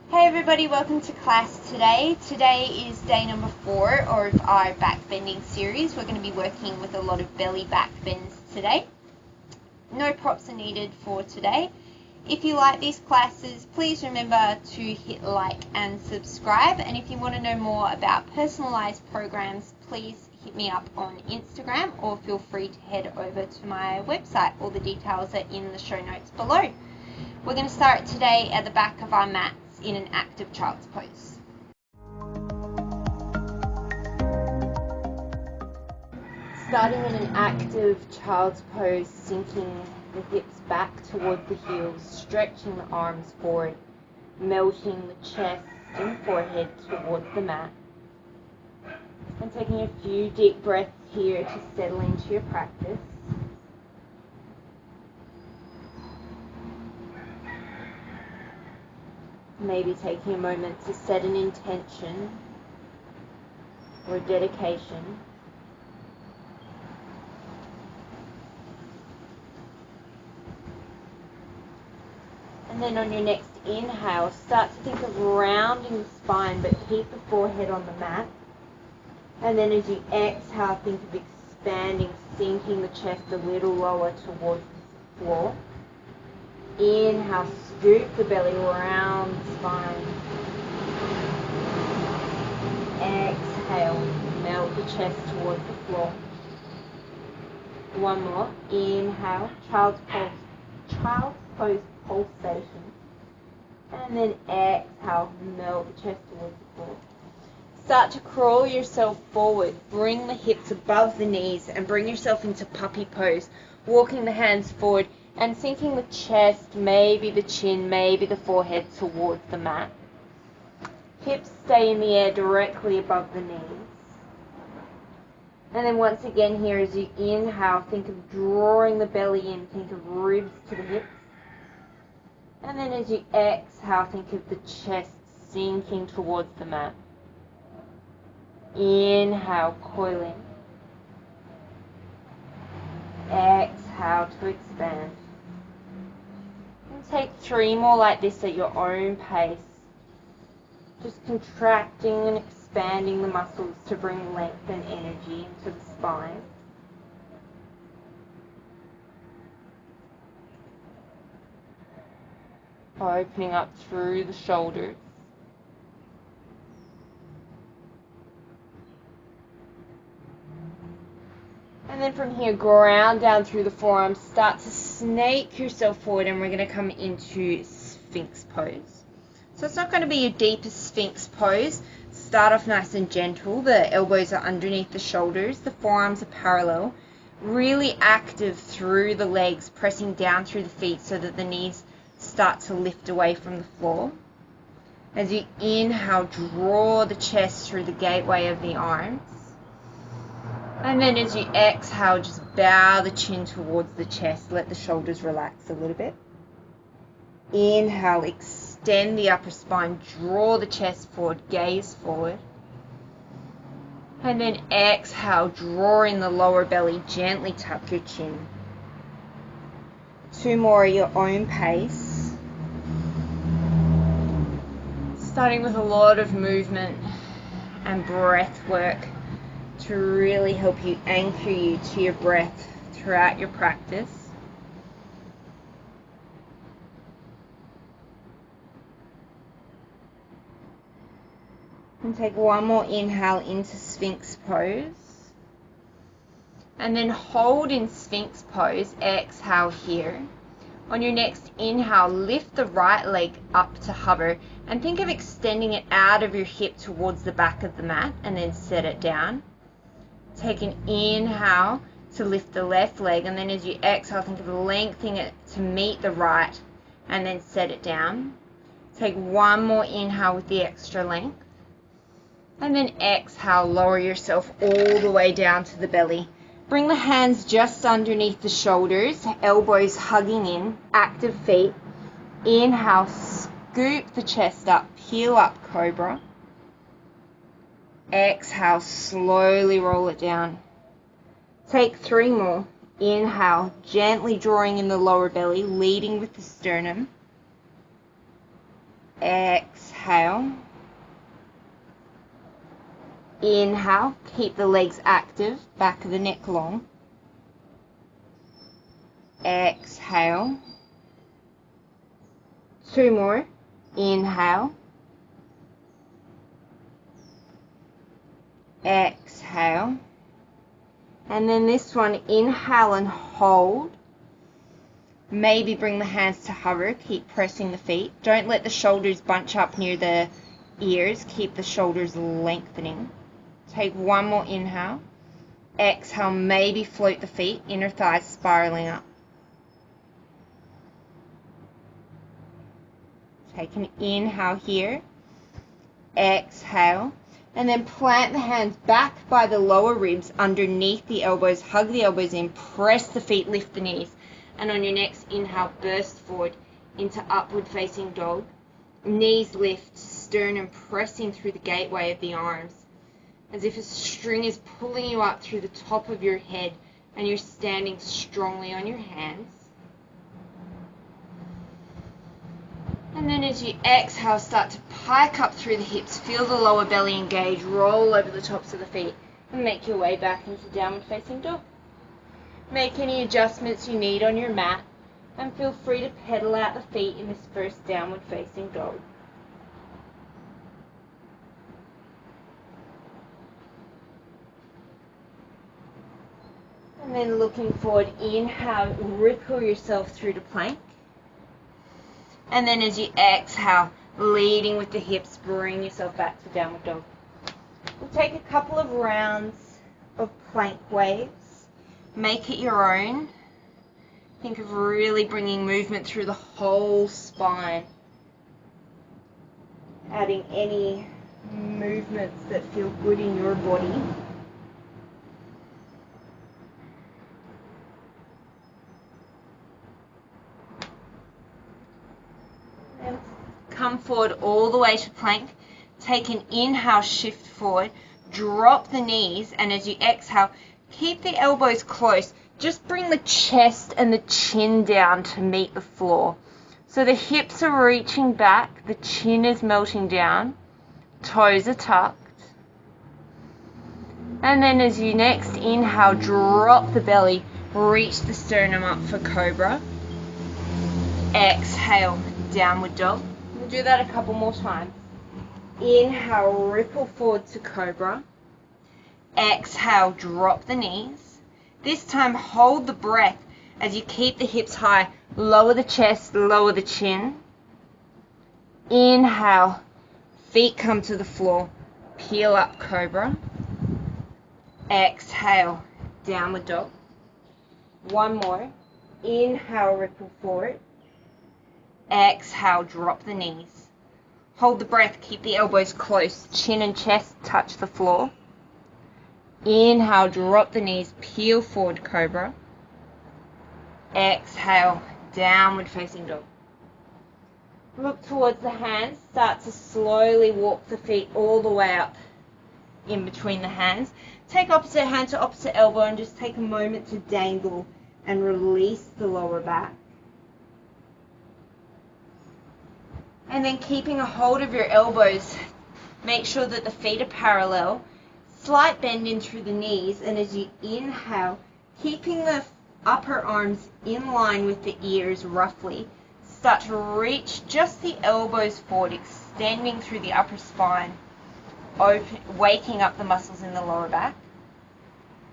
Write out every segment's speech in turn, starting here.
Hey everybody, welcome to class today. Today is day number 4 of our back bending series. We're going to be working with a lot of belly back bends today. No props are needed for today. If you like these classes, please remember to hit like and subscribe. And if you want to know more about personalized programs, please hit me up on Instagram or feel free to head over to my website. All the details are in the show notes below. We're going to start today at the back of our mats in an active child's pose. Starting in an active child's pose, sinking the hips back toward the heels, stretching the arms forward, melting the chest and forehead towards the mat. And taking a few deep breaths here to settle into your practice. Maybe taking a moment to set an intention or dedication. And then on your next inhale, start to think of rounding the spine, but keep the forehead on the mat. And then as you exhale, think of expanding, sinking the chest a little lower towards the floor. Inhale, scoop the belly around the spine. Exhale, melt the chest towards the floor. One more. Inhale, child's pose pulsation. And then exhale, melt the chest towards the floor. Start to crawl yourself forward. Bring the hips above the knees and bring yourself into puppy pose. Walking the hands forward and sinking the chest, maybe the chin, maybe the forehead towards the mat. Hips stay in the air directly above the knees. And then once again here, as you inhale, think of drawing the belly in, think of ribs to the hips. And then as you exhale, think of the chest sinking towards the mat. Inhale, coiling. Exhale to expand. And take 3 more like this at your own pace. Just contracting and expanding the muscles to bring length and energy into the spine. Opening up through the shoulders. And then from here, ground down through the forearms. Start to snake yourself forward, and we're going to come into Sphinx pose. So it's not going to be your deepest Sphinx pose. Start off nice and gentle. The elbows are underneath the shoulders. The forearms are parallel. Really active through the legs, pressing down through the feet so that the knees start to lift away from the floor. As you inhale, draw the chest through the gateway of the arms. And then as you exhale, just bow the chin towards the chest. Let the shoulders relax a little bit. Inhale, extend the upper spine, draw the chest forward, gaze forward. And then exhale, draw in the lower belly, gently tuck your chin. 2 more at your own pace. Starting with a lot of movement and breath work to really help you anchor you to your breath throughout your practice. And take 1 more inhale into Sphinx pose. And then hold in Sphinx pose, exhale here. On your next inhale, lift the right leg up to hover and think of extending it out of your hip towards the back of the mat and then set it down. Take an inhale to lift the left leg, and then as you exhale, think of lengthening it to meet the right and then set it down. Take 1 more inhale with the extra length. And then exhale, lower yourself all the way down to the belly. Bring the hands just underneath the shoulders, elbows hugging in, active feet. Inhale, scoop the chest up, peel up, cobra. Exhale, slowly roll it down. Take 3 more. Inhale, gently drawing in the lower belly, leading with the sternum. Exhale. Exhale. Inhale, keep the legs active, back of the neck long. Exhale. 2 more. Inhale. Exhale. And then this one, inhale and hold. Maybe bring the hands to hover. Keep pressing the feet. Don't let the shoulders bunch up near the ears. Keep the shoulders lengthening. Take 1 more inhale. Exhale, maybe float the feet, inner thighs spiraling up. Take an inhale here. Exhale. And then plant the hands back by the lower ribs, underneath the elbows. Hug the elbows in. Press the feet, lift the knees. And on your next inhale, burst forward into upward facing dog. Knees lift, sternum pressing through the gateway of the arms, as if a string is pulling you up through the top of your head and you're standing strongly on your hands. And then as you exhale, start to pike up through the hips. Feel the lower belly engage. Roll over the tops of the feet and make your way back into downward facing dog. Make any adjustments you need on your mat and feel free to pedal out the feet in this first downward facing dog. And then looking forward, inhale, ripple yourself through to plank. And then as you exhale, leading with the hips, bring yourself back to downward dog. We'll take a couple of rounds of plank waves. Make it your own. Think of really bringing movement through the whole spine. Adding any movements that feel good in your body. And come forward all the way to plank. Take an inhale, shift forward. Drop the knees, and as you exhale, keep the elbows close. Just bring the chest and the chin down to meet the floor. So the hips are reaching back, the chin is melting down, toes are tucked. And then as you next inhale, drop the belly, reach the sternum up for cobra. Exhale, downward dog. We'll do that a couple more times. Inhale, ripple forward to cobra. Exhale, drop the knees. This time hold the breath as you keep the hips high. Lower the chest, lower the chin. Inhale, feet come to the floor. Peel up cobra. Exhale, downward dog. 1 more. Inhale, ripple forward. Exhale, drop the knees. Hold the breath, keep the elbows close. Chin and chest touch the floor. Inhale, drop the knees, peel forward cobra. Exhale, downward facing dog. Look towards the hands. Start to slowly walk the feet all the way up in between the hands. Take opposite hand to opposite elbow and just take a moment to dangle and release the lower back. And then keeping a hold of your elbows, make sure that the feet are parallel. Slight bend in through the knees, and as you inhale, keeping the upper arms in line with the ears roughly, start to reach just the elbows forward, extending through the upper spine, waking up the muscles in the lower back.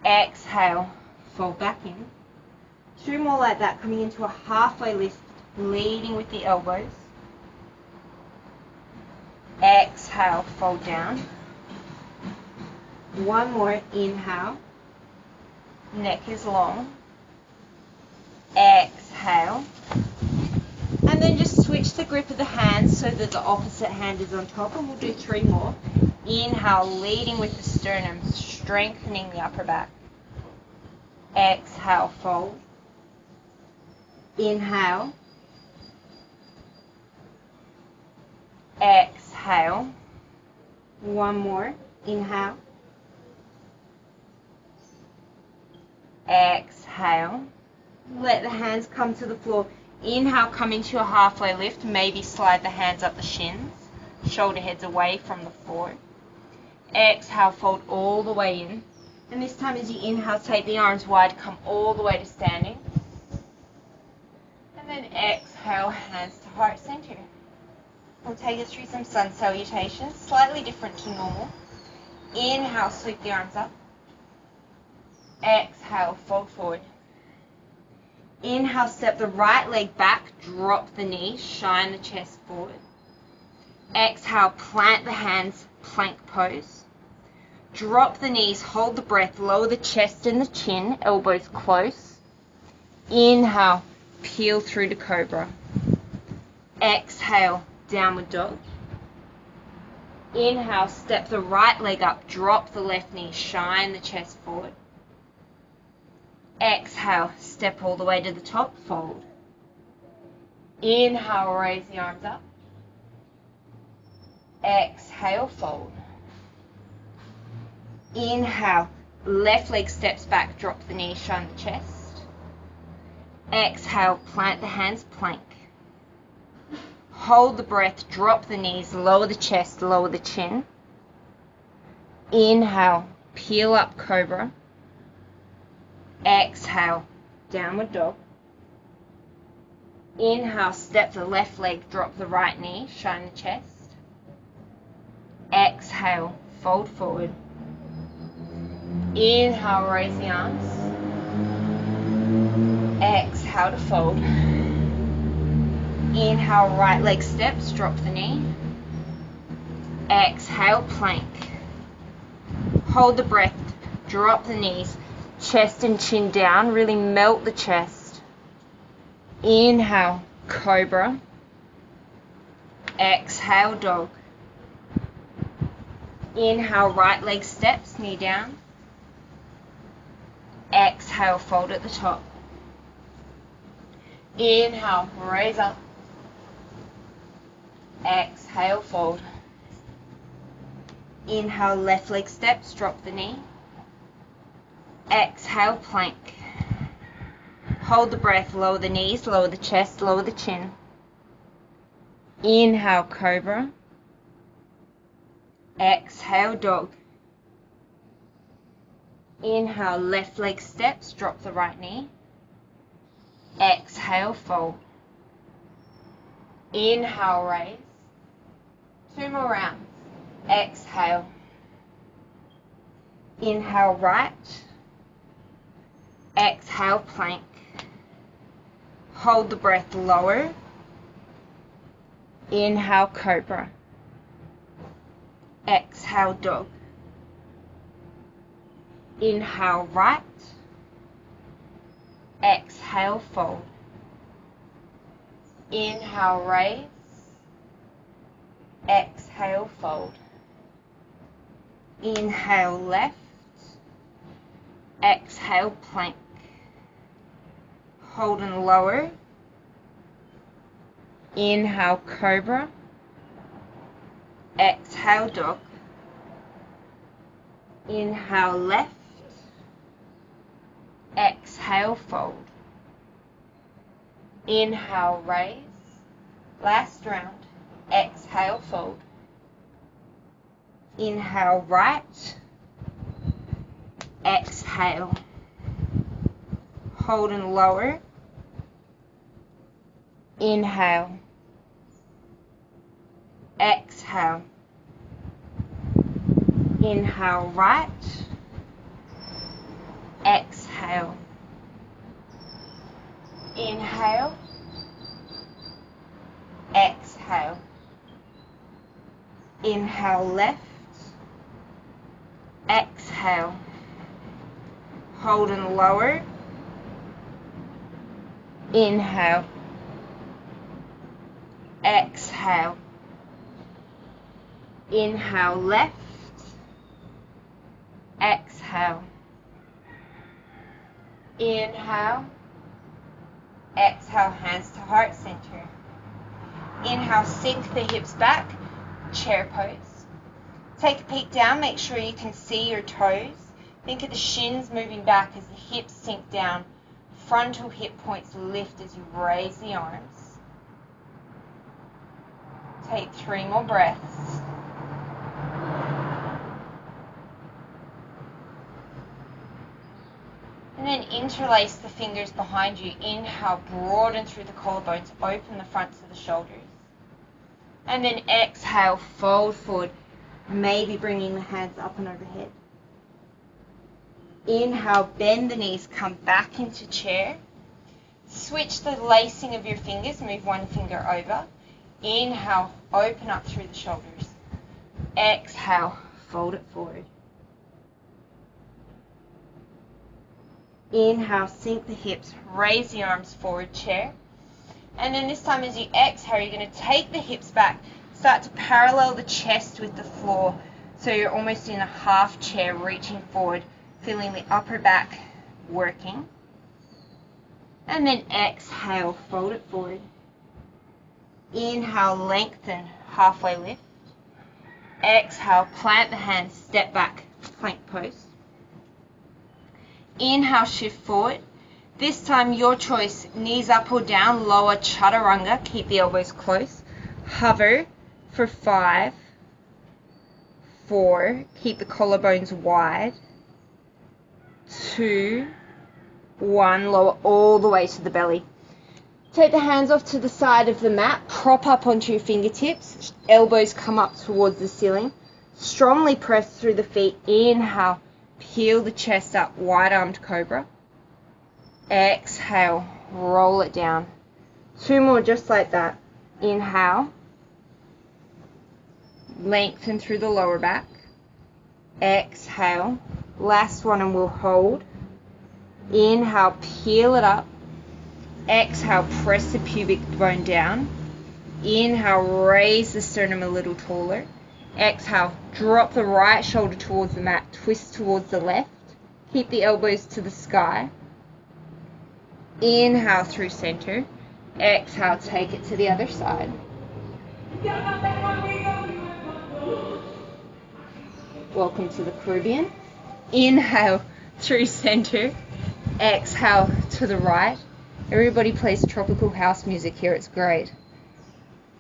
Exhale, fold back in. 2 more like that, coming into a halfway lift, leading with the elbows. Exhale, fold down. 1 more, inhale. Neck is long. Exhale. And then just switch the grip of the hands so that the opposite hand is on top, and we'll do 3 more. Inhale, leading with the sternum, strengthening the upper back. Exhale, fold. Inhale. Exhale. 1 more. Inhale. Exhale. Let the hands come to the floor. Inhale, come into a halfway lift. Maybe slide the hands up the shins. shoulder heads away from the floor. Exhale, fold all the way in. And this time as you inhale, take the arms wide, come all the way to standing. And then exhale, hands to heart center. We'll take us through some sun salutations, slightly different to normal. Inhale, sweep the arms up. Exhale, fold forward. Inhale, step the right leg back, drop the knee, shine the chest forward. Exhale, plant the hands, plank pose. Drop the knees, hold the breath, lower the chest and the chin, elbows close. Inhale, peel through to cobra. Exhale, downward dog. Inhale, step the right leg up, drop the left knee, shine the chest forward. Exhale, step all the way to the top, fold. Inhale, raise the arms up. Exhale, fold. Inhale, left leg steps back, drop the knee, shine the chest. Exhale, plant the hands, plank. Hold the breath, drop the knees, lower the chest, lower the chin. Inhale, peel up cobra. Exhale, downward dog. Inhale, step the left leg, drop the right knee, shine the chest. Exhale, fold forward. Inhale, raise the arms. Exhale to fold. Inhale, right leg steps, drop the knee. Exhale, plank. Hold the breath, drop the knees, chest and chin down, really melt the chest. Inhale, cobra. Exhale, dog. Inhale, right leg steps, knee down. Exhale, fold at the top. Inhale, raise up. Exhale, fold. Inhale, left leg steps, drop the knee. Exhale, plank. Hold the breath, lower the knees, lower the chest, lower the chin. Inhale, cobra. Exhale, dog. Inhale, left leg steps, drop the right knee. Exhale, fold. Inhale, raise. 2 more rounds. Exhale. Inhale, right. Exhale, plank. Hold the breath, lower. Inhale, cobra. Exhale, dog. Inhale, right. Exhale, fold. Inhale, raise. Exhale, fold. Inhale, left. Exhale, plank. Hold and lower. Inhale, cobra. Exhale, dog. Inhale, left. Exhale, fold. Inhale, raise. Last round. Exhale, fold. Inhale, right. Exhale. Hold and lower. Inhale. Exhale. Inhale, right. Exhale. Inhale. Exhale. Inhale, left. Exhale. Hold and lower. Inhale. Exhale. Inhale, left. Exhale. Inhale. Exhale, hands to heart center. Inhale, sink the hips back, chair pose. Take a peek down, make sure you can see your toes. Think of the shins moving back as the hips sink down. Frontal hip points lift as you raise the arms. Take 3 more breaths. And then interlace the fingers behind you. Inhale, broaden through the collarbones, open the fronts of the shoulders. And then exhale, fold forward, maybe bringing the hands up and overhead. Inhale, bend the knees, come back into chair. Switch the lacing of your fingers, move one finger over. Inhale, open up through the shoulders. Exhale, fold it forward. Inhale, sink the hips, raise the arms forward, chair. And then this time as you exhale, you're going to take the hips back, start to parallel the chest with the floor. So you're almost in a half chair, reaching forward, feeling the upper back working. And then exhale, fold it forward. Inhale, lengthen, halfway lift. Exhale, plant the hands, step back, plank pose. Inhale, shift forward. This time your choice, knees up or down, lower chaturanga, keep the elbows close. Hover for 5, 4, keep the collarbones wide. 2, 1, lower all the way to the belly. Take the hands off to the side of the mat, prop up onto your fingertips, elbows come up towards the ceiling. Strongly press through the feet. Inhale, peel the chest up, wide-armed cobra. Exhale, roll it down. 2 more just like that. Inhale, lengthen through the lower back. Exhale, last one and we'll hold. Inhale, peel it up. Exhale, press the pubic bone down. Inhale, raise the sternum a little taller. Exhale, drop the right shoulder towards the mat, twist towards the left. Keep the elbows to the sky. Inhale through center. Exhale, take it to the other side. Welcome to the Caribbean. Inhale through center. Exhale to the right. Everybody plays tropical house music here, it's great.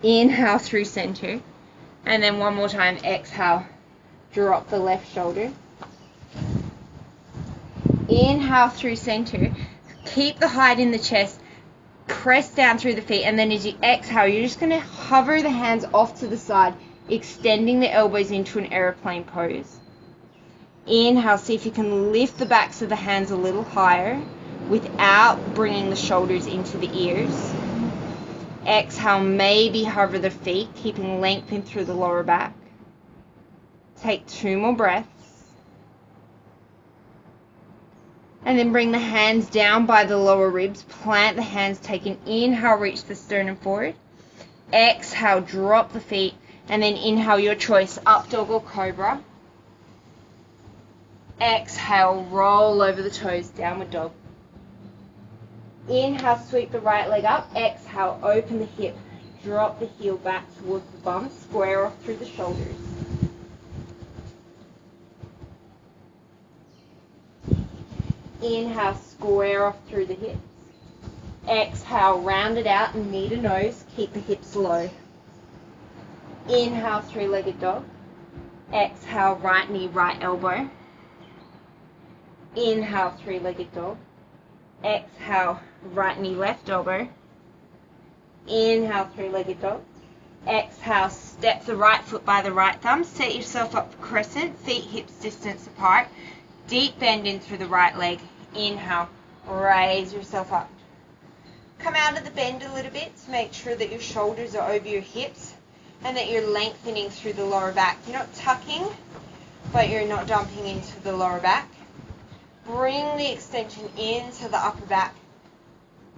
Inhale through center. And then one more time, exhale, drop the left shoulder. Inhale through center. Keep the height in the chest. Press down through the feet. And then as you exhale, you're just going to hover the hands off to the side, extending the elbows into an aeroplane pose. Inhale, see if you can lift the backs of the hands a little higher without bringing the shoulders into the ears. Exhale, maybe hover the feet, keeping length in through the lower back. Take 2 more breaths. And then bring the hands down by the lower ribs. Plant the hands, take an inhale, reach the sternum forward. Exhale, drop the feet. And then inhale, your choice, up dog or cobra. Exhale, roll over the toes, downward dog. Inhale, sweep the right leg up. Exhale, open the hip. Drop the heel back towards the bum. Square off through the shoulders. Inhale, square off through the hips. Exhale, round it out and knee to nose. Keep the hips low. Inhale, three-legged dog. Exhale, right knee, right elbow. Inhale, three-legged dog. Exhale, right knee, left elbow. Inhale, three-legged dog. Exhale, step the right foot by the right thumb. Set yourself up for crescent, feet hips distance apart. Deep bend in through the right leg. Inhale, raise yourself up. Come out of the bend a little bit to make sure that your shoulders are over your hips and that you're lengthening through the lower back. You're not tucking, but you're not dumping into the lower back. Bring the extension into the upper back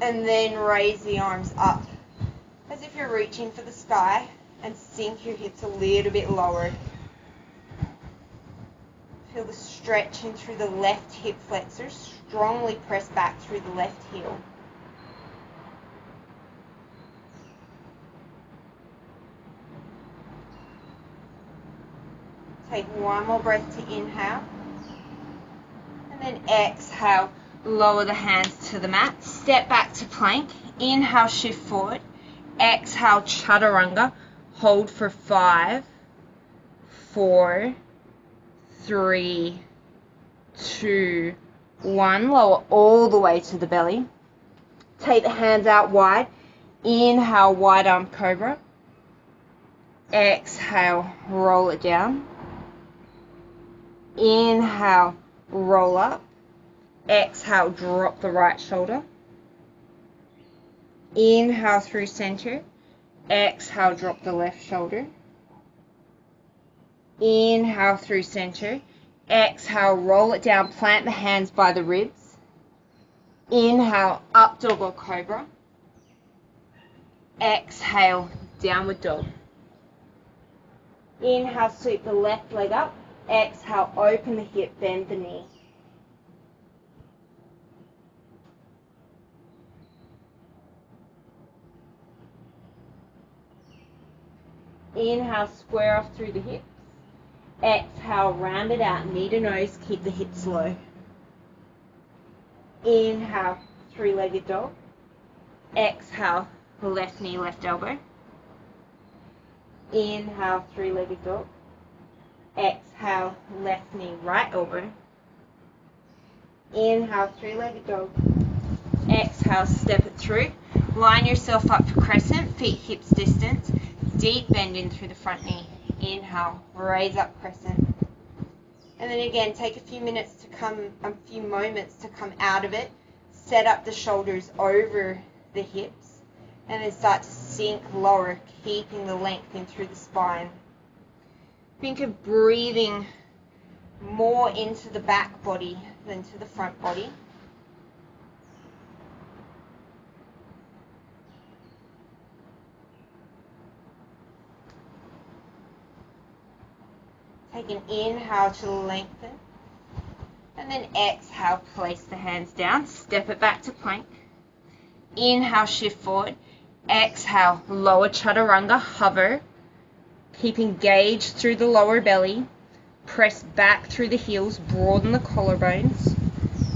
and then raise the arms up as if you're reaching for the sky and sink your hips a little bit lower. Feel the stretch in through the left hip flexor. Strongly press back through the left heel. Take one more breath to inhale. And then exhale, lower the hands to the mat. Step back to plank. Inhale, shift forward. Exhale, chaturanga. Hold for 5, 4, 3, 2, 1. Lower all the way to the belly. Take the hands out wide. Inhale, wide arm cobra. Exhale, roll it down. Inhale, roll up. Exhale, drop the right shoulder. Inhale through center. Exhale, drop the left shoulder. Inhale through center. Exhale, roll it down. Plant the hands by the ribs. Inhale, up dog or cobra. Exhale, downward dog. Inhale, sweep the left leg up. Exhale, open the hip, bend the knee. Inhale, square off through the hips. Exhale, round it out, knee to nose, keep the hips low. Inhale, three-legged dog. Exhale, left knee, left elbow. Inhale, three-legged dog. Exhale, left knee, right elbow. Inhale, three-legged dog. Exhale, step it through. Line yourself up for crescent, feet hips distance. Deep bend in through the front knee. Inhale, raise up crescent. And then again, take a few moments to come out of it. Set up the shoulders over the hips. And then start to sink lower, keeping the length in through the spine. Think of breathing more into the back body than to the front body. Take an inhale to lengthen. And then exhale, place the hands down. Step it back to plank. Inhale, shift forward. Exhale, lower chaturanga, hover. Keep engaged through the lower belly. Press back through the heels. Broaden the collarbones.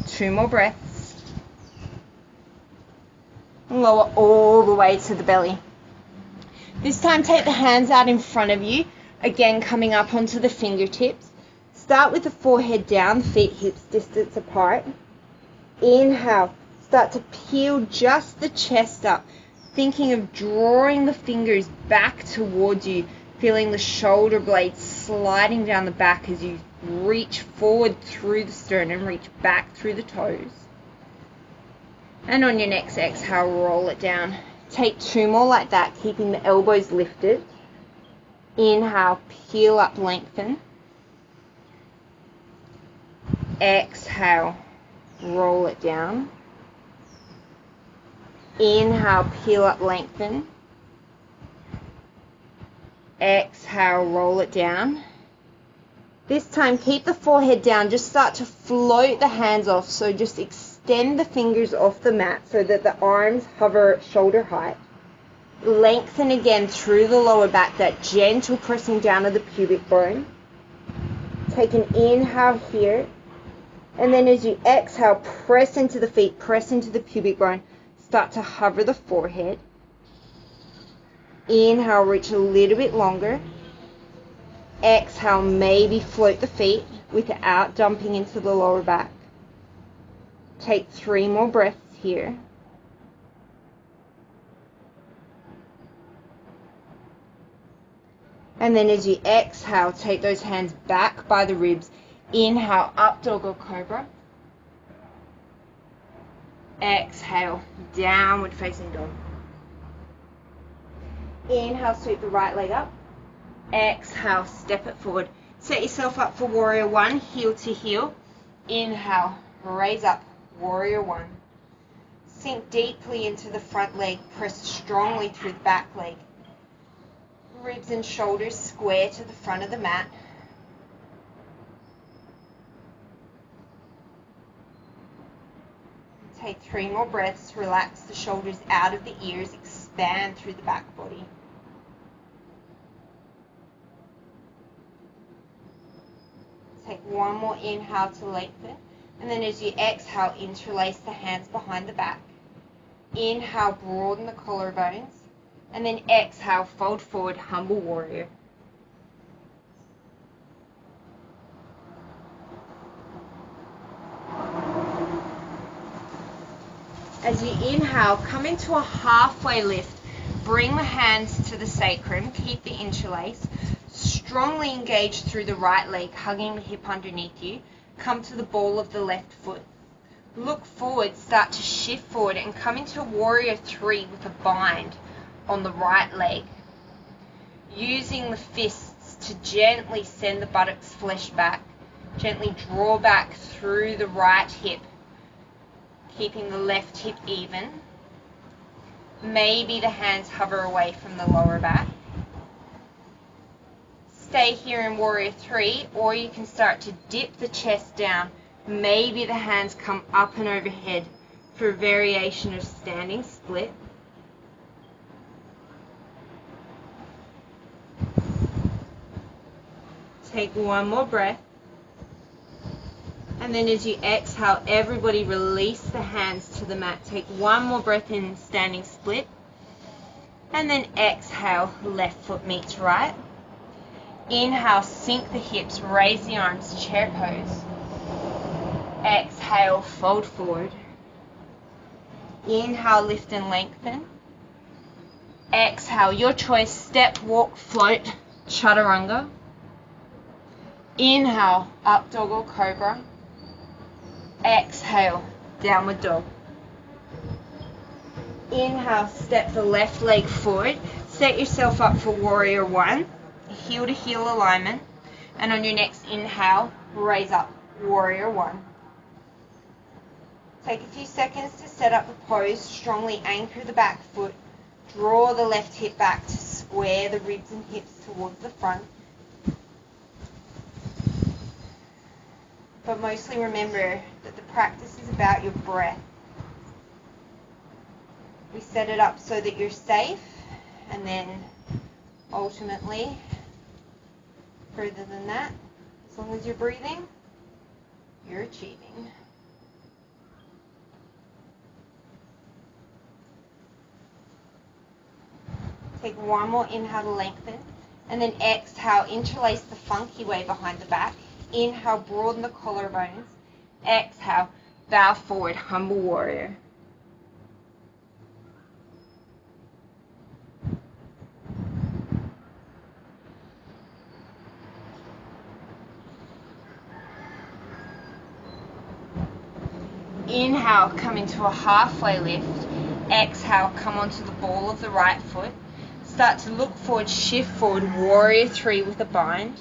2 more breaths. And lower all the way to the belly. This time, take the hands out in front of you. Again, coming up onto the fingertips. Start with the forehead down, feet hips distance apart. Inhale, start to peel just the chest up, thinking of drawing the fingers back towards you, feeling the shoulder blades sliding down the back as you reach forward through the sternum, reach back through the toes. And on your next exhale, roll it down. Take 2 more like that, keeping the elbows lifted. Inhale, peel up, lengthen. Exhale, roll it down. Inhale, peel up, lengthen. Exhale, roll it down. This time, keep the forehead down. Just start to float the hands off. So just extend the fingers off the mat so that the arms hover shoulder height. Lengthen again through the lower back, that gentle pressing down of the pubic bone. Take an inhale here. And then as you exhale, press into the feet, press into the pubic bone. Start to hover the forehead. Inhale, reach a little bit longer. Exhale, maybe float the feet without dumping into the lower back. Take 3 more breaths here. And then as you exhale, take those hands back by the ribs. Inhale, up dog or cobra. Exhale, downward facing dog. Inhale, sweep the right leg up. Exhale, step it forward. Set yourself up for warrior 1, heel to heel. Inhale, raise up, warrior 1. Sink deeply into the front leg, press strongly through the back leg. Ribs and shoulders square to the front of the mat. Take 3 more breaths. Relax the shoulders out of the ears. Expand through the back body. Take 1 more inhale to lengthen. And then as you exhale, interlace the hands behind the back. Inhale, broaden the collarbones. And then exhale, fold forward, humble warrior. As you inhale, come into a halfway lift. Bring the hands to the sacrum, keep the interlace. Strongly engage through the right leg, hugging the hip underneath you. Come to the ball of the left foot. Look forward, start to shift forward and come into warrior 3 with a bind on the right leg. Using the fists to gently send the buttocks flesh back. Gently draw back through the right hip, keeping the left hip even. Maybe the hands hover away from the lower back. Stay here in warrior 3, or you can start to dip the chest down. Maybe the hands come up and overhead for a variation of standing split. Take one more breath. And then as you exhale, everybody release the hands to the mat. Take one more breath in standing split. And then exhale, left foot meets right. Inhale, sink the hips, raise the arms, chair pose. Exhale, fold forward. Inhale, lift and lengthen. Exhale, your choice, step, walk, float, chaturanga. Inhale, up dog or cobra. Exhale, downward dog. Inhale, step the left leg forward. Set yourself up for warrior 1, heel to heel alignment. And on your next inhale, raise up, warrior 1. Take a few seconds to set up the pose. Strongly anchor the back foot. Draw the left hip back to square the ribs and hips towards the front. But mostly remember that the practice is about your breath. We set it up so that you're safe, and then ultimately, further than that, as long as you're breathing, you're achieving. Take one more inhale to lengthen, and then exhale, interlace the funky way behind the back. Inhale, broaden the collarbones. Exhale, bow forward, humble warrior. Inhale, come into a halfway lift. Exhale, come onto the ball of the right foot. Start to look forward, shift forward, warrior 3 with a bind.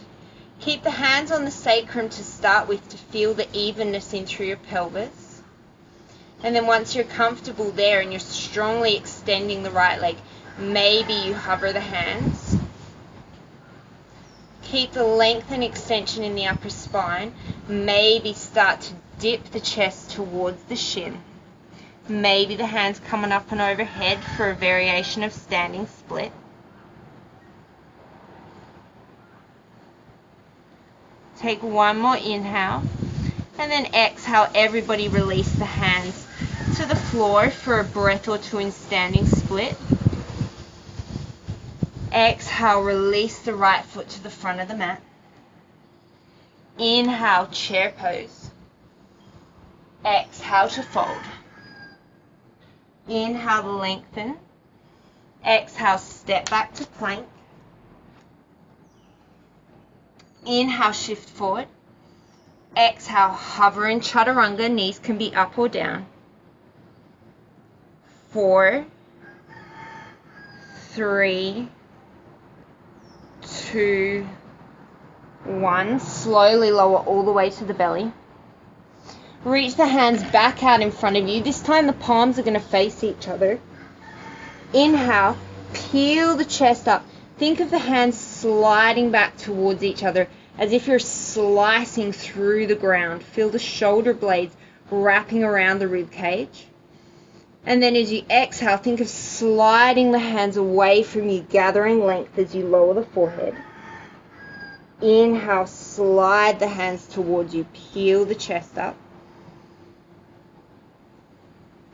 Keep the hands on the sacrum to start with to feel the evenness in through your pelvis. And then once you're comfortable there and you're strongly extending the right leg, maybe you hover the hands. Keep the length and extension in the upper spine. Maybe start to dip the chest towards the shin. Maybe the hands coming up and overhead for a variation of standing split. Take one more inhale, and then exhale, everybody release the hands to the floor for a breath or two in standing split. Exhale, release the right foot to the front of the mat. Inhale, chair pose. Exhale to fold. Inhale to lengthen. Exhale, step back to plank. Inhale, shift forward. Exhale, hover in chaturanga. Knees can be up or down. 4, 3, 2, 1. Slowly lower all the way to the belly. Reach the hands back out in front of you. This time the palms are going to face each other. Inhale, peel the chest up. Think of the hands sliding back towards each other as if you're slicing through the ground. Feel the shoulder blades wrapping around the rib cage. And then as you exhale, think of sliding the hands away from you, gathering length as you lower the forehead. Inhale, slide the hands towards you, peel the chest up.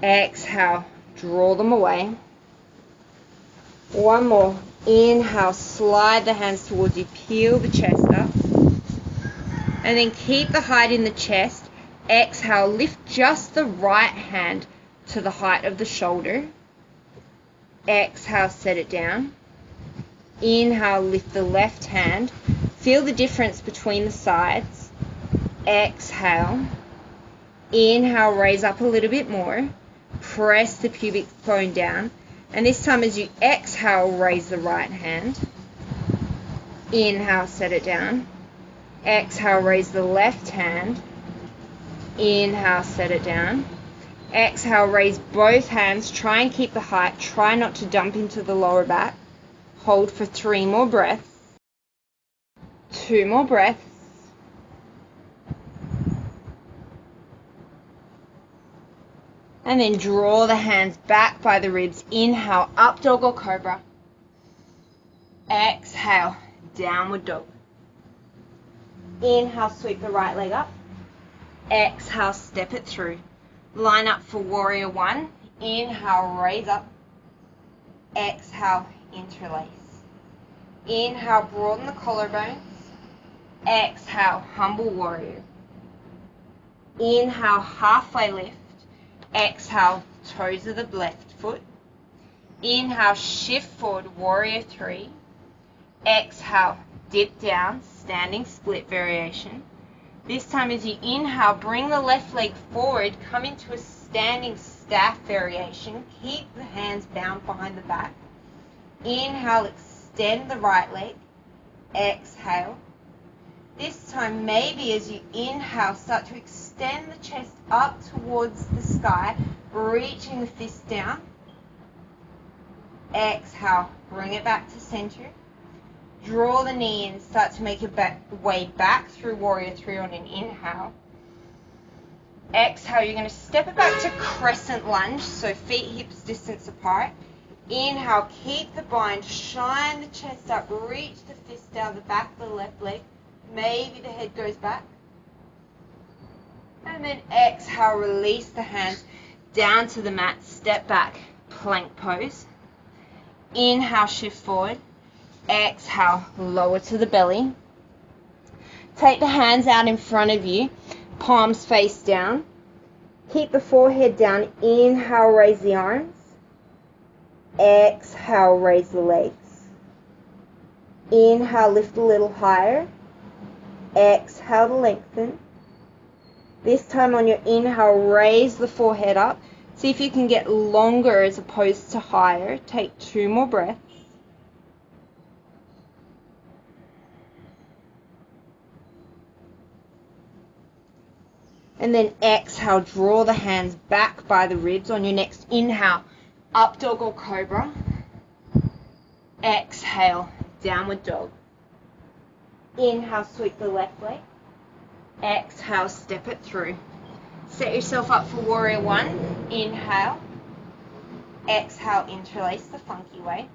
Exhale, draw them away. One more. Inhale, slide the hands towards you, peel the chest up. And then keep the height in the chest. Exhale, lift just the right hand to the height of the shoulder. Exhale, set it down. Inhale, lift the left hand. Feel the difference between the sides. Exhale. Inhale, raise up a little bit more. Press the pubic bone down. And this time as you exhale, raise the right hand. Inhale, set it down. Exhale, raise the left hand. Inhale, set it down. Exhale, raise both hands. Try and keep the height. Try not to dump into the lower back. Hold for 3 more breaths. 2 more breaths. And then draw the hands back by the ribs. Inhale, up dog or cobra. Exhale, downward dog. Inhale, sweep the right leg up. Exhale, step it through. Line up for warrior one. Inhale, raise up. Exhale, interlace. Inhale, broaden the collarbones. Exhale, humble warrior. Inhale, halfway lift. Exhale, toes of the left foot. Inhale, shift forward, warrior three. Exhale, dip down, standing split variation. This time as you inhale, bring the left leg forward, come into a standing staff variation. Keep the hands bound behind the back. Inhale, extend the right leg. Exhale. This time, maybe as you inhale, start to extend the chest up towards the sky, reaching the fist down. Exhale, bring it back to center. Draw the knee in, start to make your way back through warrior three on an inhale. Exhale, you're going to step it back to crescent lunge, so feet hips distance apart. Inhale, keep the bind, shine the chest up, reach the fist down the back of the left leg. Maybe the head goes back. And then exhale, release the hands down to the mat, step back, plank pose. Inhale, shift forward. Exhale, lower to the belly. Take the hands out in front of you, palms face down. Keep the forehead down. Inhale, raise the arms. Exhale, raise the legs. Inhale, lift a little higher. Exhale to lengthen. This time on your inhale, raise the forehead up. See if you can get longer as opposed to higher. Take 2 more breaths. And then exhale, draw the hands back by the ribs. On your next inhale, up dog or cobra. Exhale, downward dog. Inhale, sweep the left leg. Exhale, step it through. Set yourself up for warrior one. Inhale. Exhale, interlace the funky way.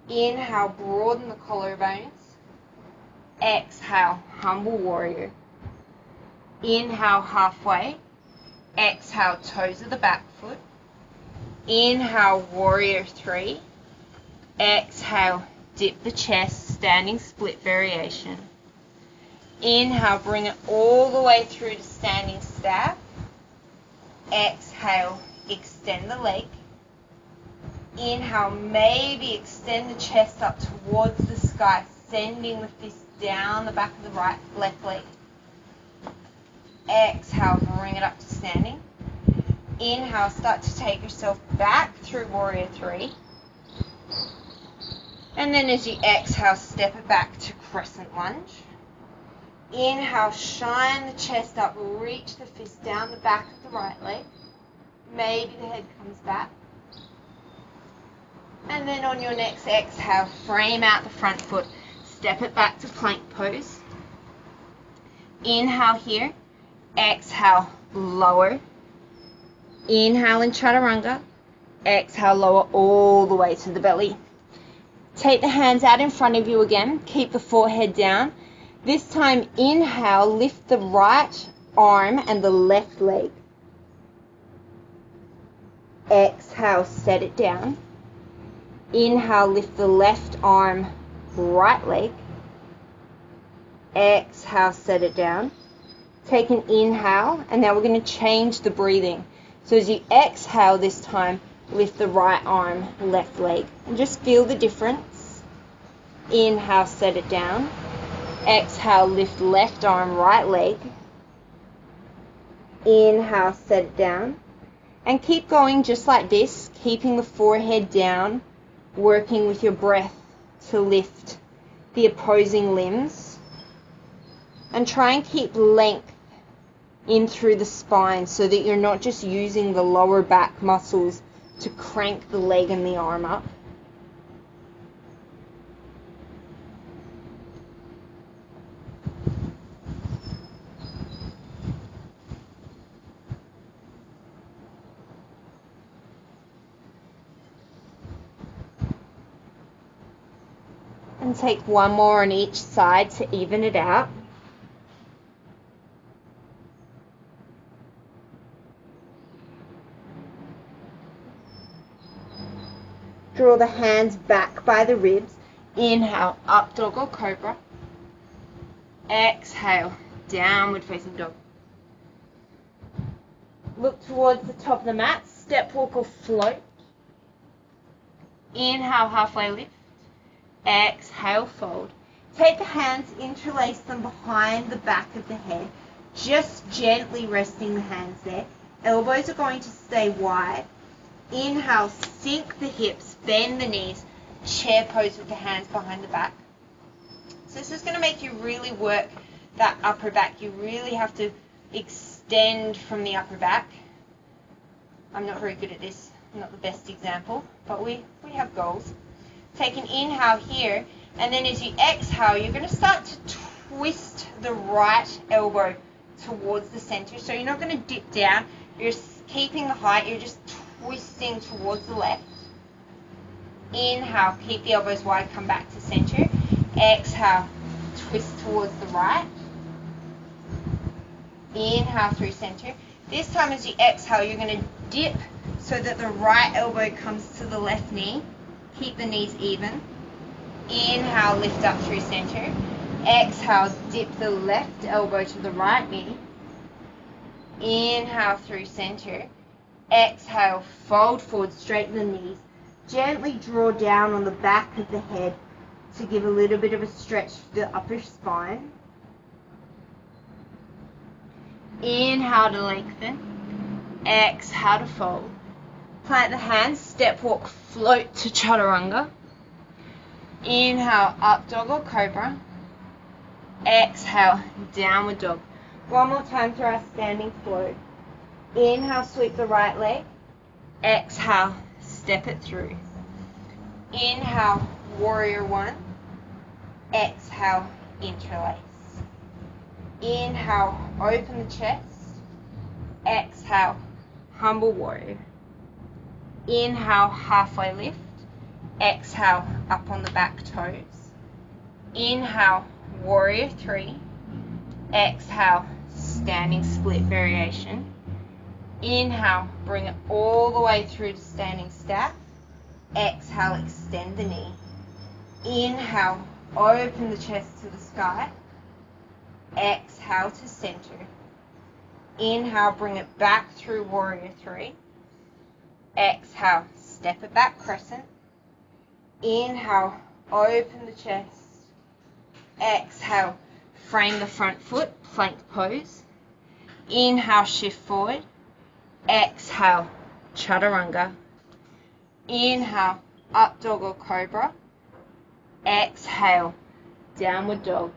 Inhale, broaden the collarbones. Exhale, humble warrior. Inhale, halfway. Exhale, toes of the back foot. Inhale, warrior three. Exhale, dip the chest, standing split variation. Inhale, bring it all the way through to standing staff. Exhale, extend the leg. Inhale, maybe extend the chest up towards the sky, sending the fist down the back of the left leg. Exhale, bring it up to standing. Inhale, start to take yourself back through warrior three. And then as you exhale, step it back to crescent lunge. Inhale, shine the chest up, reach the fist down the back of the right leg. Maybe the head comes back. And then on your next exhale, frame out the front foot, step it back to plank pose. Inhale here, exhale, lower. Inhale in chaturanga, exhale, lower all the way to the belly. Take the hands out in front of you again, keep the forehead down. This time, inhale, lift the right arm and the left leg. Exhale, set it down. Inhale, lift the left arm, right leg. Exhale, set it down. Take an inhale, and now we're going to change the breathing. So as you exhale this time, lift the right arm, left leg, and just feel the difference. Inhale, set it down. Exhale, lift left arm, right leg. Inhale, set it down. And keep going just like this, keeping the forehead down, working with your breath to lift the opposing limbs. And try and keep length in through the spine so that you're not just using the lower back muscles to crank the leg and the arm up. And take one more on each side to even it out. Draw the hands back by the ribs. Inhale, up dog or cobra. Exhale, downward facing dog. Look towards the top of the mat, step walk or float. Inhale, halfway lift. Exhale, fold. Take the hands, interlace them behind the back of the head, just gently resting the hands there. Elbows are going to stay wide. Inhale, sink the hips, bend the knees, chair pose with the hands behind the back. So this is going to make you really work that upper back. You really have to extend from the upper back. I'm not very good at this. I'm not the best example, but we have goals. Take an inhale here, and then as you exhale, you're going to start to twist the right elbow towards the center. So you're not going to dip down. You're keeping the height. You're just twisting towards the left. Inhale, keep the elbows wide, come back to center. Exhale, twist towards the right. Inhale through center. This time as you exhale, you're going to dip so that the right elbow comes to the left knee. Keep the knees even. Inhale, lift up through center. Exhale, dip the left elbow to the right knee. Inhale through center. Exhale, fold forward, straighten the knees. Gently draw down on the back of the head to give a little bit of a stretch to the upper spine. Inhale to lengthen. Exhale to fold. Plant the hands, step walk, float to chaturanga. Inhale, up dog or cobra. Exhale, downward dog. One more time through our standing float. Inhale, sweep the right leg. Exhale, step it through. Inhale, warrior one. Exhale, interlace. Inhale, open the chest. Exhale, humble warrior. Inhale, halfway lift. Exhale, up on the back toes. Inhale, warrior three. Exhale, standing split variation. Inhale, bring it all the way through to standing stack. Exhale, extend the knee. Inhale, open the chest to the sky. Exhale to center. Inhale, bring it back through warrior three. Exhale, step it back, crescent. Inhale, open the chest. Exhale, frame the front foot, plank pose. Inhale, shift forward. Exhale, chaturanga. Inhale, up dog or cobra. Exhale, downward dog.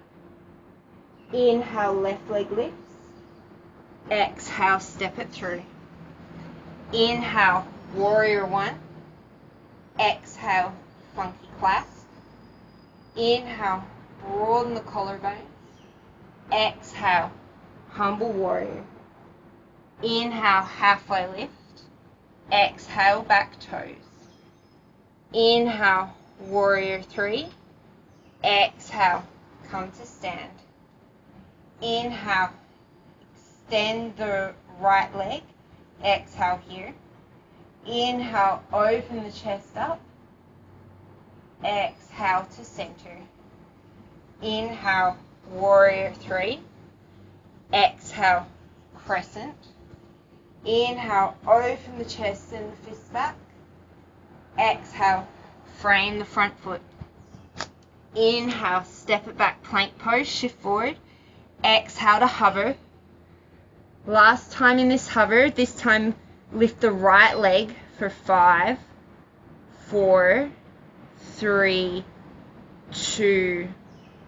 Inhale, left leg lifts. Exhale, step it through. Inhale, warrior one. Exhale, funky clasp. Inhale, broaden the collarbones. Exhale, humble warrior. Inhale, halfway lift. Exhale, back toes. Inhale, warrior three. Exhale, come to stand. Inhale, extend the right leg. Exhale here. Inhale, open the chest up. exhale to center. Inhale, warrior three. Exhale, crescent. Inhale, open the chest and the fists back. Exhale, frame the front foot. Inhale, step it back, plank pose, shift forward. Exhale to hover. Last time in this hover, this time lift the right leg for 5, 4, 3, 2,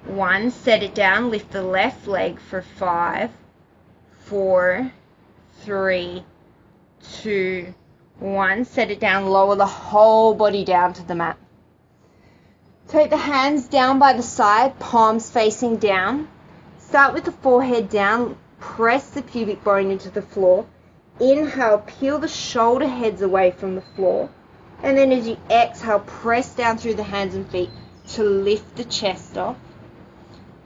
1. Set it down, lift the left leg for 5, 4, 3, 2, 1. Set it down, lower the whole body down to the mat. Take the hands down by the side, palms facing down. Start with the forehead down, press the pubic bone into the floor. Inhale, peel the shoulder heads away from the floor. And then as you exhale, press down through the hands and feet to lift the chest off.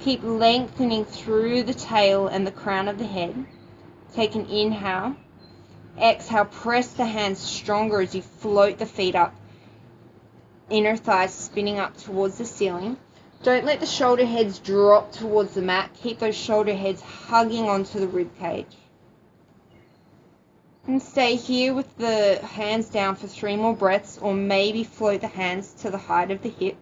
Keep lengthening through the tail and the crown of the head. Take an inhale. Exhale, press the hands stronger as you float the feet up. Inner thighs spinning up towards the ceiling. Don't let the shoulder heads drop towards the mat. Keep those shoulder heads hugging onto the rib cage. And stay here with the hands down for 3 more breaths, or maybe float the hands to the height of the hips.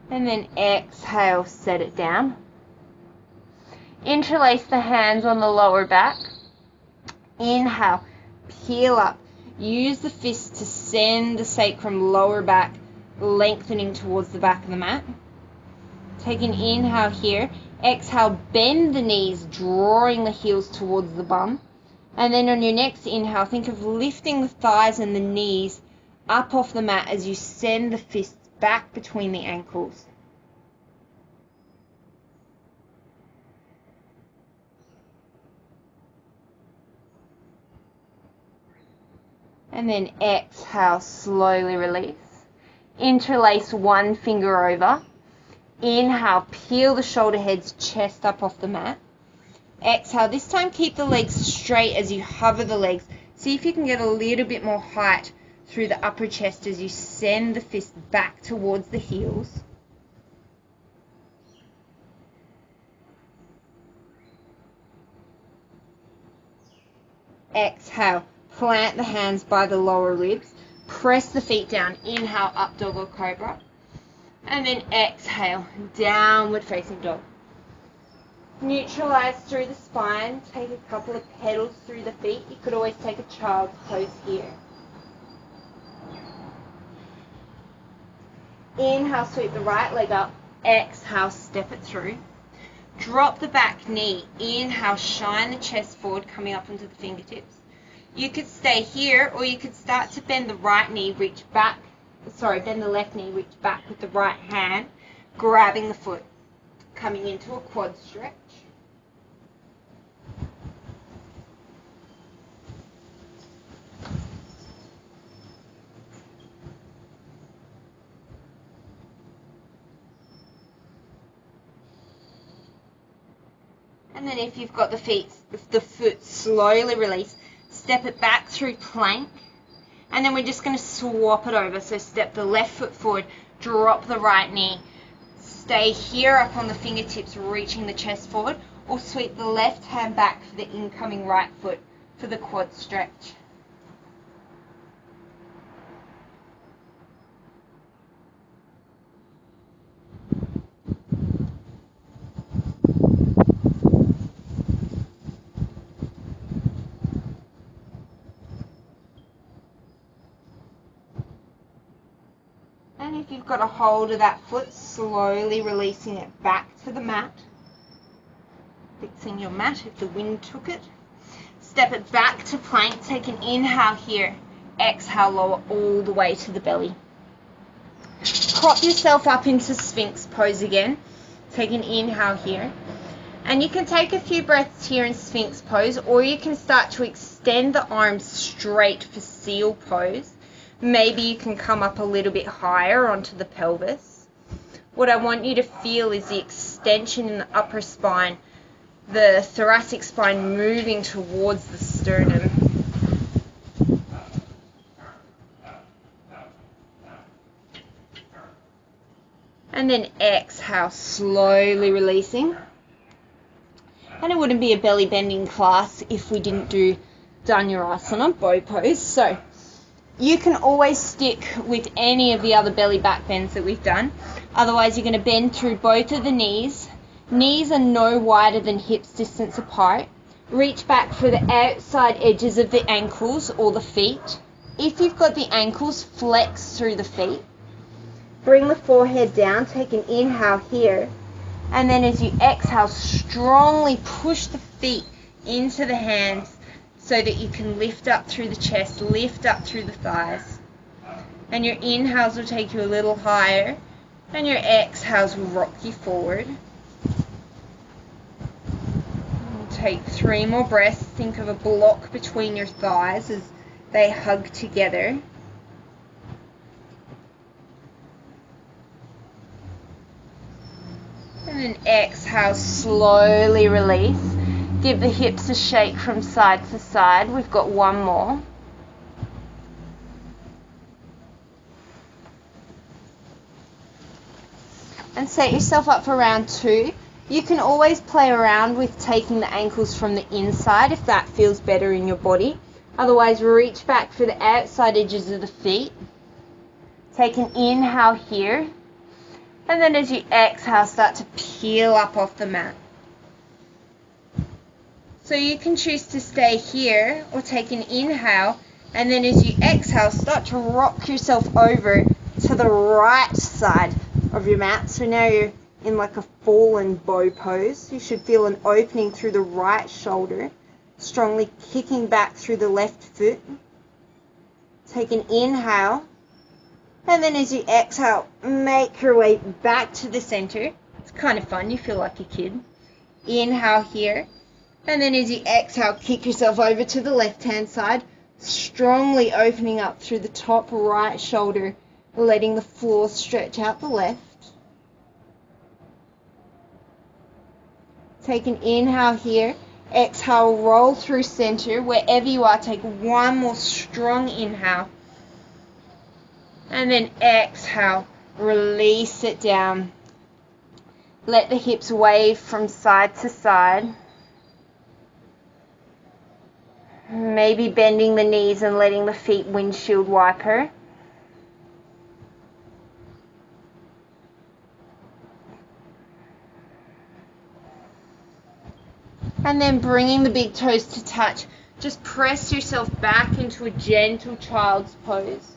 And then exhale, set it down. Interlace the hands on the lower back. Inhale, peel up. Use the fists to send the sacrum lower back, lengthening towards the back of the mat. Take an inhale here. Exhale, bend the knees, drawing the heels towards the bum. And then on your next inhale, think of lifting the thighs and the knees up off the mat as you send the fists back between the ankles. And then exhale, slowly release. Interlace one finger over. Inhale, peel the shoulder heads, chest up off the mat. Exhale, this time keep the legs straight as you hover the legs. See if you can get a little bit more height through the upper chest as you send the fist back towards the heels. Exhale, plant the hands by the lower ribs. Press the feet down. Inhale, up dog or cobra. And then exhale, downward facing dog. Neutralize through the spine. Take a couple of pedals through the feet. You could always take a child's pose here. Inhale, sweep the right leg up. Exhale, step it through. Drop the back knee. Inhale, shine the chest forward, coming up into the fingertips. You could stay here, or you could start to bend the right knee, reach back. Bend the left knee, reach back with the right hand, grabbing the foot, coming into a quad stretch. And then if you've got the foot slowly release, step it back through plank. And then we're just going to swap it over. So step the left foot forward, drop the right knee. Stay here up on the fingertips, reaching the chest forward, or sweep the left hand back for the incoming right foot for the quad stretch. And if you've got a hold of that foot, slowly releasing it back to the mat. Fixing your mat if the wind took it. Step it back to plank. Take an inhale here. Exhale, lower all the way to the belly. Prop yourself up into Sphinx pose again. Take an inhale here. And you can take a few breaths here in Sphinx pose, or you can start to extend the arms straight for seal pose. Maybe you can come up a little bit higher onto the pelvis. What I want you to feel is the extension in the upper spine, the thoracic spine moving towards the sternum. And then exhale, slowly releasing. And it wouldn't be a belly bending class if we didn't do Dhanurasana, bow pose. So you can always stick with any of the other belly back bends that we've done. Otherwise, you're going to bend through both of the knees. Knees are no wider than hips distance apart. Reach back for the outside edges of the ankles or the feet. If you've got the ankles, flex through the feet. Bring the forehead down, take an inhale here. And then as you exhale, strongly push the feet into the hands so that you can lift up through the chest, lift up through the thighs. And your inhales will take you a little higher, and your exhales will rock you forward. Take 3 more breaths. Think of a block between your thighs as they hug together. And then exhale, slowly release. Give the hips a shake from side to side. We've got 1 more. And set yourself up for round 2. You can always play around with taking the ankles from the inside if that feels better in your body. Otherwise, reach back for the outside edges of the feet. Take an inhale here. And then as you exhale, start to peel up off the mat. So you can choose to stay here or take an inhale. And then as you exhale, start to rock yourself over to the right side of your mat. So now you're in like a fallen bow pose. You should feel an opening through the right shoulder, strongly kicking back through the left foot. Take an inhale, and then as you exhale, make your way back to the center. It's kind of fun, you feel like a kid. Inhale here, and then as you exhale, kick yourself over to the left hand side, strongly opening up through the top right shoulder, letting the floor stretch out the left. Take an inhale here. Exhale, roll through center. Wherever you are, take 1 more strong inhale. And then exhale, release it down. Let the hips wave from side to side. Maybe bending the knees and letting the feet windshield wiper. And then bringing the big toes to touch. Just press yourself back into a gentle child's pose.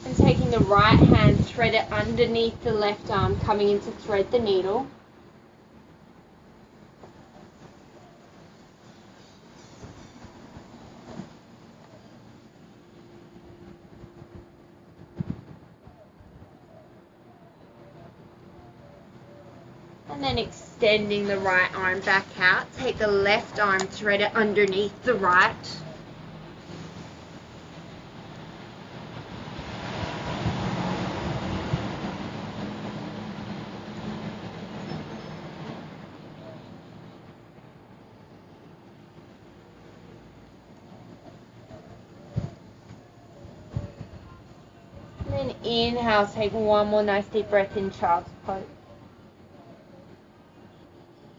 And taking the right hand, thread it underneath the left arm, coming in to thread the needle. And then extending the right arm back out. Take the left arm, thread it underneath the right. And then inhale, take 1 more nice deep breath in child's pose.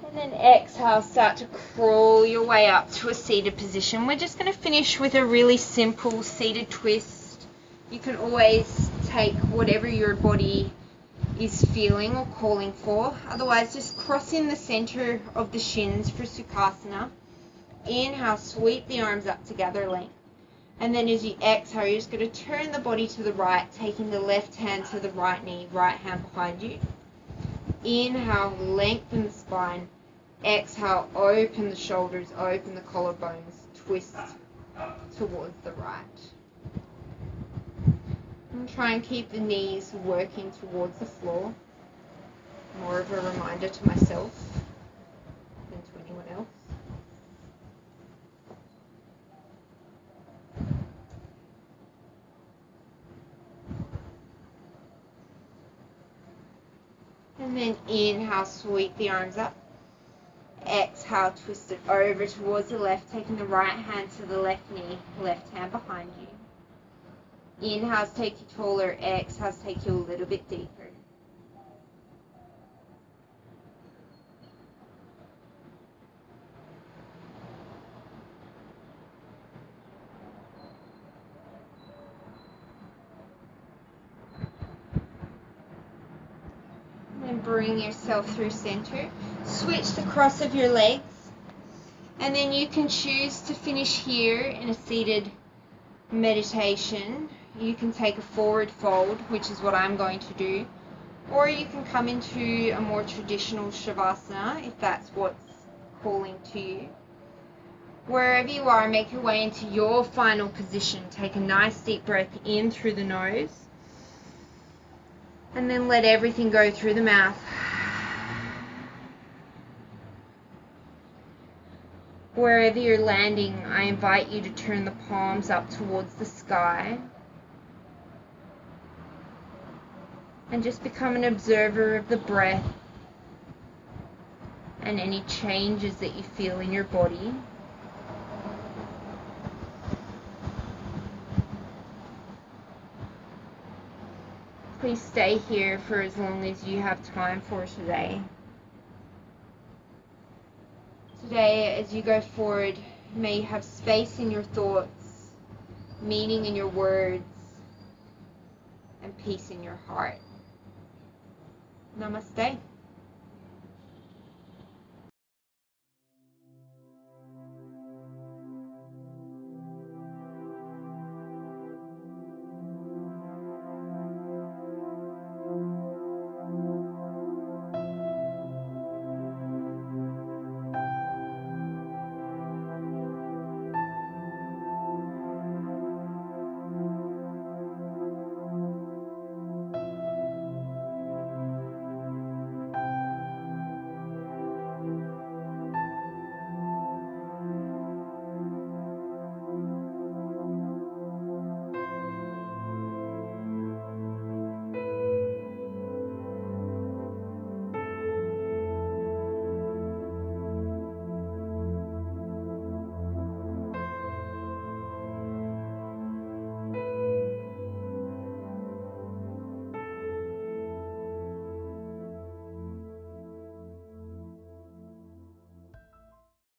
And then exhale, start to crawl your way up to a seated position. We're just going to finish with a really simple seated twist. You can always take whatever your body is feeling or calling for. Otherwise, just cross in the center of the shins for Sukhasana. Inhale, sweep the arms up to gather length. And then as you exhale, you're just going to turn the body to the right, taking the left hand to the right knee, right hand behind you. Inhale, lengthen the spine. Exhale, open the shoulders, open the collarbones, twist towards the right. And try and keep the knees working towards the floor. More of a reminder to myself than to anyone else. And then inhale, sweep the arms up. Exhale, twist it over towards the left, taking the right hand to the left knee, left hand behind you. Inhales take you taller, exhales take you a little bit deeper. And bring yourself through center. Switch the cross of your legs. And then you can choose to finish here in a seated meditation. You can take a forward fold, which is what I'm going to do. Or you can come into a more traditional Shavasana if that's what's calling to you. Wherever you are, make your way into your final position. Take a nice deep breath in through the nose. And then let everything go through the mouth. Wherever you're landing, I invite you to turn the palms up towards the sky. And just become an observer of the breath and any changes that you feel in your body. Please stay here for as long as you have time for today. Today, as you go forward, may you have space in your thoughts, meaning in your words, and peace in your heart. Namaste.